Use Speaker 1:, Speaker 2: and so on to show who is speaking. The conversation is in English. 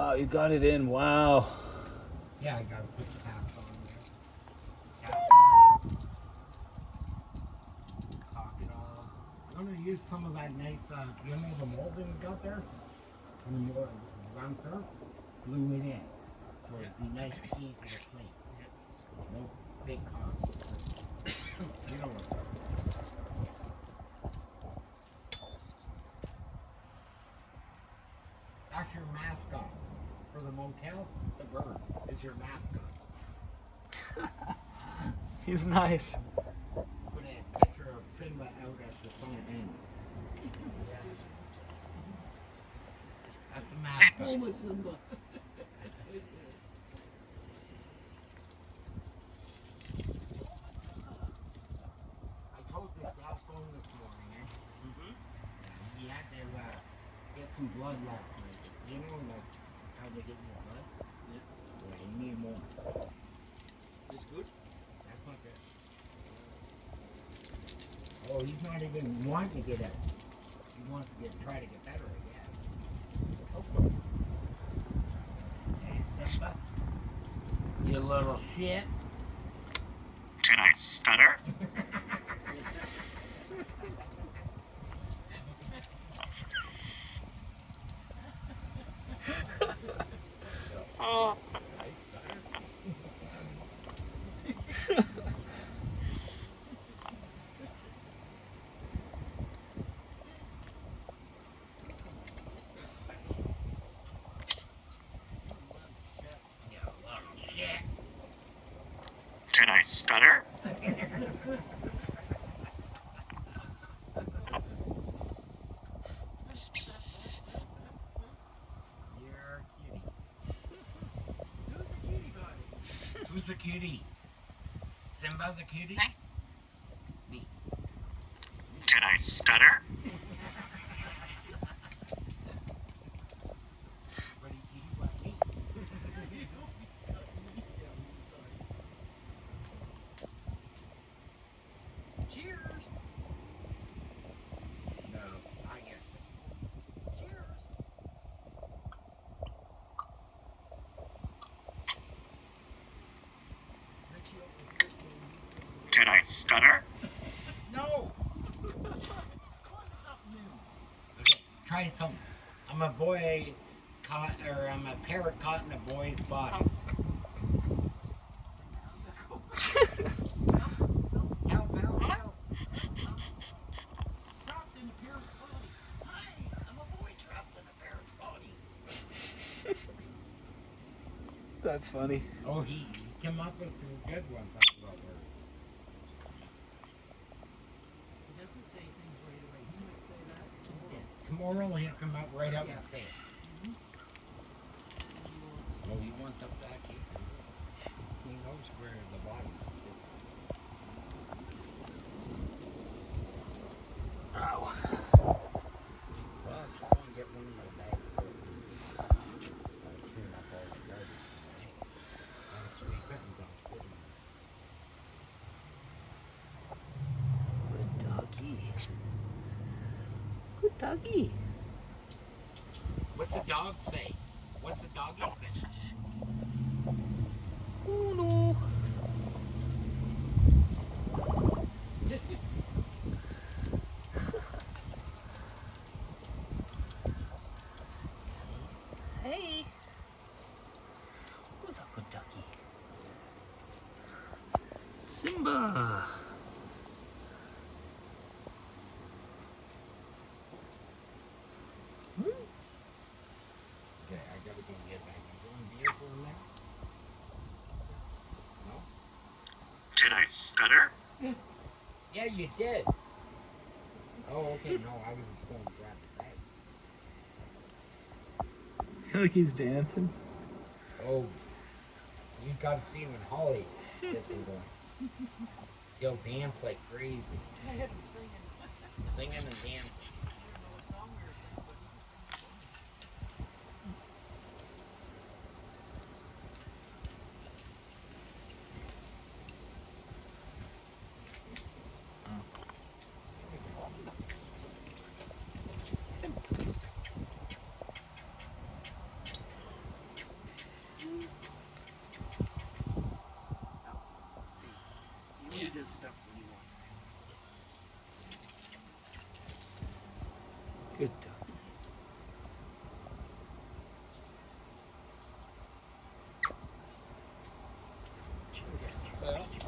Speaker 1: Wow, you got it in. Wow.
Speaker 2: Yeah, I gotta put the cap on there. Caulk it all. I'm gonna use some of that nice, you know, the molding we got there? When you run through, glue it in. So it'd be nice, easy to clean. No big cost. You know what? That's your mascot. For the motel, the bird is your mascot.
Speaker 1: He's nice.
Speaker 2: Put a picture of Simba out at the front end. That's the mascot.
Speaker 3: Oh, my Simba.
Speaker 2: I told this dad phone this morning, eh?
Speaker 3: Mm-hmm.
Speaker 2: He had to get some blood last night. You know, like how they get more blood?
Speaker 3: Yeah.
Speaker 2: Yeah, you need more.
Speaker 3: It's good.
Speaker 2: That's not good. Oh, he's not even wanting to get out. He wants to try to get better, I guess. Okay. Hey, Simba. You little shit.
Speaker 4: Can I stutter?
Speaker 2: You little shit.
Speaker 4: Can I stutter?
Speaker 2: You're a cutie.
Speaker 3: Who's the cutie buddy?
Speaker 2: Who's the cutie? Simba the cutie? Me.
Speaker 4: Can I stutter?
Speaker 2: But he want me.
Speaker 3: Cheers.
Speaker 2: No, I get it.
Speaker 3: Cheers.
Speaker 4: Can I stutter?
Speaker 2: No!
Speaker 3: Try something new.
Speaker 2: Okay, try something. I'm a boy caught, or I'm a parrot caught in a boy's body. Help, help, help.
Speaker 3: Trapped in a parrot's body. Hi, I'm a boy trapped in a parrot's body.
Speaker 1: That's funny.
Speaker 2: Oh, he came up with some good ones. That's what we're.
Speaker 3: He doesn't say things right away. He might say that tomorrow.
Speaker 2: Tomorrow he'll come up right up
Speaker 3: Yeah.
Speaker 2: and say it.
Speaker 3: Mhm.
Speaker 2: Oh, he wants up back here. He knows where the body is.
Speaker 1: Ow.
Speaker 2: Well, I'm trying to get one of my bags so clean up all the garbage. Last week, that was all sitting there.
Speaker 1: Good doggy. Good doggy.
Speaker 2: What's the dog say? What's the doggy say?
Speaker 1: Oh no. Hey. What's up, good doggy? Simba.
Speaker 2: Okay, I gotta go get back. You going beer for him now? No?
Speaker 4: Can I stutter?
Speaker 2: Yeah, you did. Oh, okay. No, I was just going to grab the bag.
Speaker 1: Look, he's dancing.
Speaker 2: Oh, you gotta see when Holly gets him going. He'll dance like crazy.
Speaker 3: I had him singing.
Speaker 2: Singing and dancing.
Speaker 3: I don't know what song we were singing, but he was singing.
Speaker 1: his stuff when he wants to. Good dog. Chew that trash.